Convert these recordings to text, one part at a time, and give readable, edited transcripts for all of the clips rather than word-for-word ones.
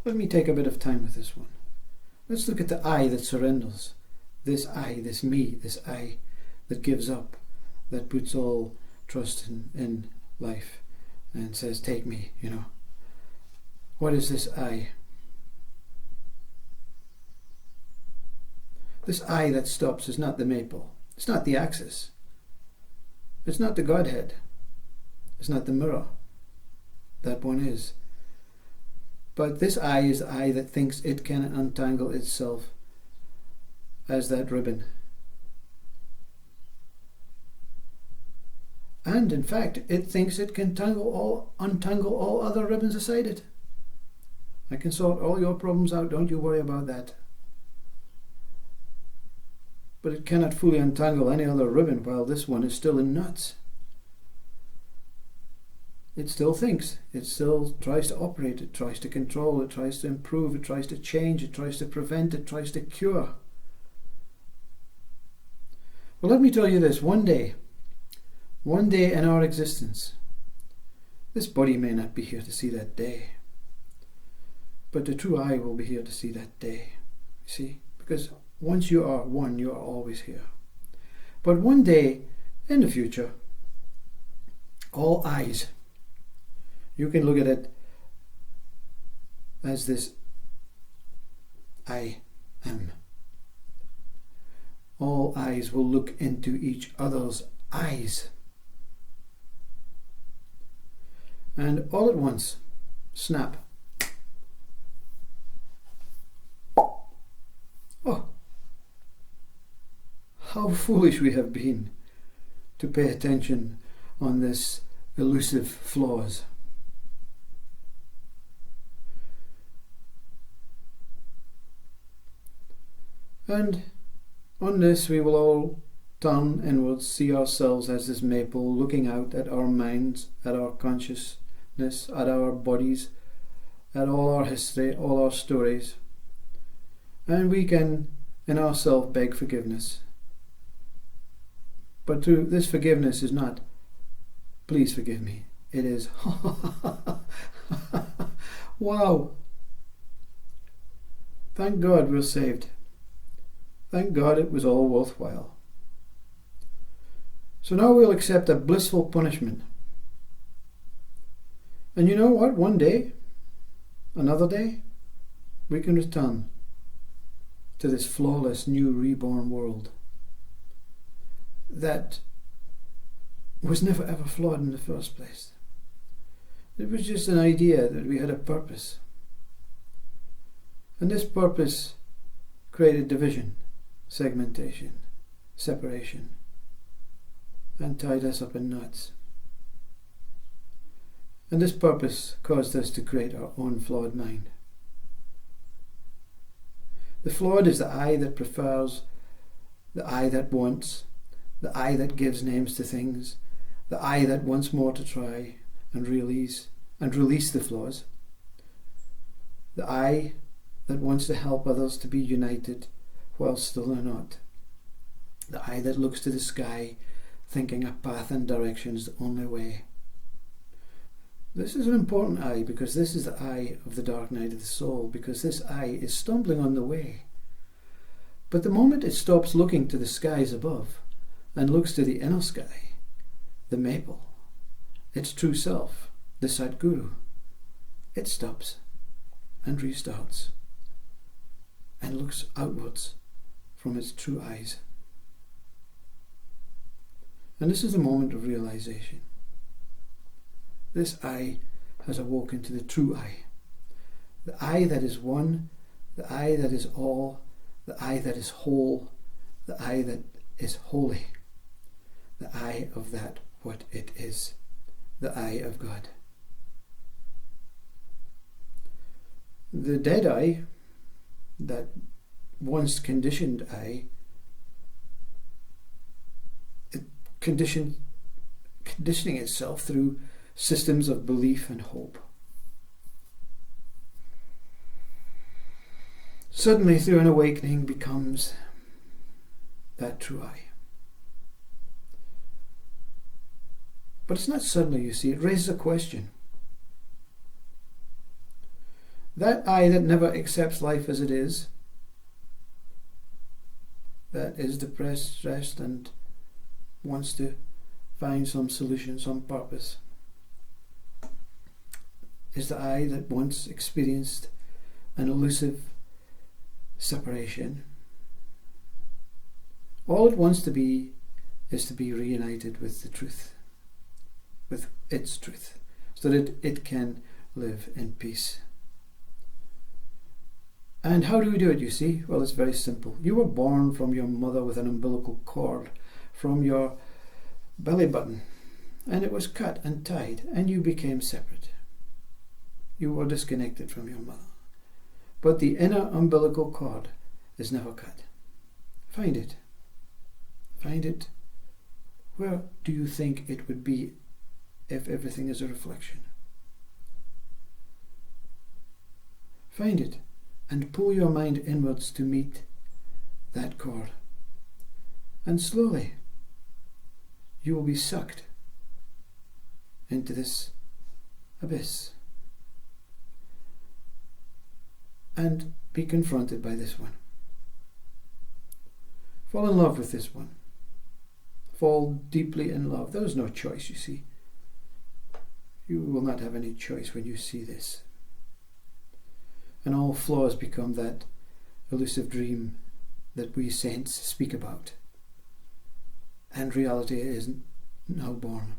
Let me take a bit of time with this one. Let's look at the I that surrenders. This I, this me, this I that gives up, that puts all trust in life and says, take me, What is this I? This I that stops is not the maple. It's not the axis. It's not the Godhead. It's not the mirror. That one is. But this I is the I that thinks it can untangle itself as that ribbon. And in fact, it thinks it can untangle all other ribbons aside it. I can sort all your problems out, don't you worry about that. But it cannot fully untangle any other ribbon while this one is still in knots. It still thinks, it still tries to operate, it tries to control, it tries to improve, it tries to change, it tries to prevent, it tries to cure. Well, let me tell you this, one day in our existence, this body may not be here to see that day, but the true I will be here to see that day. You see? Because once you are one, you are always here. But one day in the future, all eyes, you can look at it as this I am. All eyes will look into each other's eyes. And all at once, snap. Oh, how foolish we have been to pay attention on this elusive flaws. And on this we will all turn inwards, see ourselves as this maple, looking out at our minds, at our consciousness, at our bodies, at all our history, all our stories. And we can in ourselves beg forgiveness. But this forgiveness is not, please forgive me. It is, wow. Thank God we're saved. Thank God it was all worthwhile. So now we'll accept a blissful punishment. And you know what? One day, another day, we can return to this flawless new reborn world that was never ever flawed in the first place. It was just an idea that we had a purpose. And this purpose created division, segmentation, separation, and tied us up in knots. And this purpose caused us to create our own flawed mind. The flawed is the I that prefers, the I that wants, the I that gives names to things, the I that wants more to try and release the flaws, the I that wants to help others to be united while still they're not, the I that looks to the sky thinking a path and direction is the only way. This is an important I, because this is the I of the dark night of the soul, because this I is stumbling on the way. But the moment it stops looking to the skies above and looks to the inner sky, the maple, its true self, the Satguru, it stops and restarts and looks outwards from its true eyes. And this is the moment of realization. This I has awoken to the true I. The I that is one, the I that is all, the I that is whole, the I that is holy, the I of that what it is, the I of God. The dead I, that once conditioned I, conditioning itself through systems of belief and hope. Suddenly, through an awakening, becomes that true I. But it's not suddenly, you see, it raises a question. That I that never accepts life as it is, that is depressed, stressed, and wants to find some solution, some purpose, is the I that once experienced an elusive separation. All it wants to be is to be reunited with the truth, with its truth, so that it can live in peace. And how do we do it, you see? Well, it's very simple. You were born from your mother with an umbilical cord from your belly button, and it was cut and tied, and you became separate. You were disconnected from your mother. But the inner umbilical cord is never cut. Find it. Find it. Where do you think it would be if everything is a reflection? Find it and pull your mind inwards to meet that cord. And slowly you will be sucked into this abyss and be confronted by this one. Fall in love with this one. Fall deeply in love. There is no choice, you see. You will not have any choice when you see this. And all flaws become that elusive dream that we saints speak about. And reality is now born.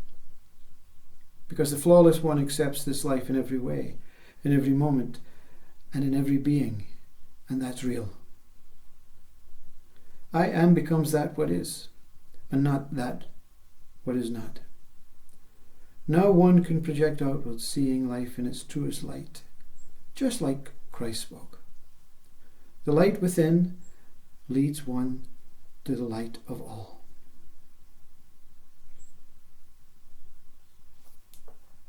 Because the flawless one accepts this life in every way, in every moment, and in every being. And that's real. I am becomes that what is, and not that what is not. Now one can project outwards, seeing life in its truest light, just like Christ spoke. The light within leads one to the light of all.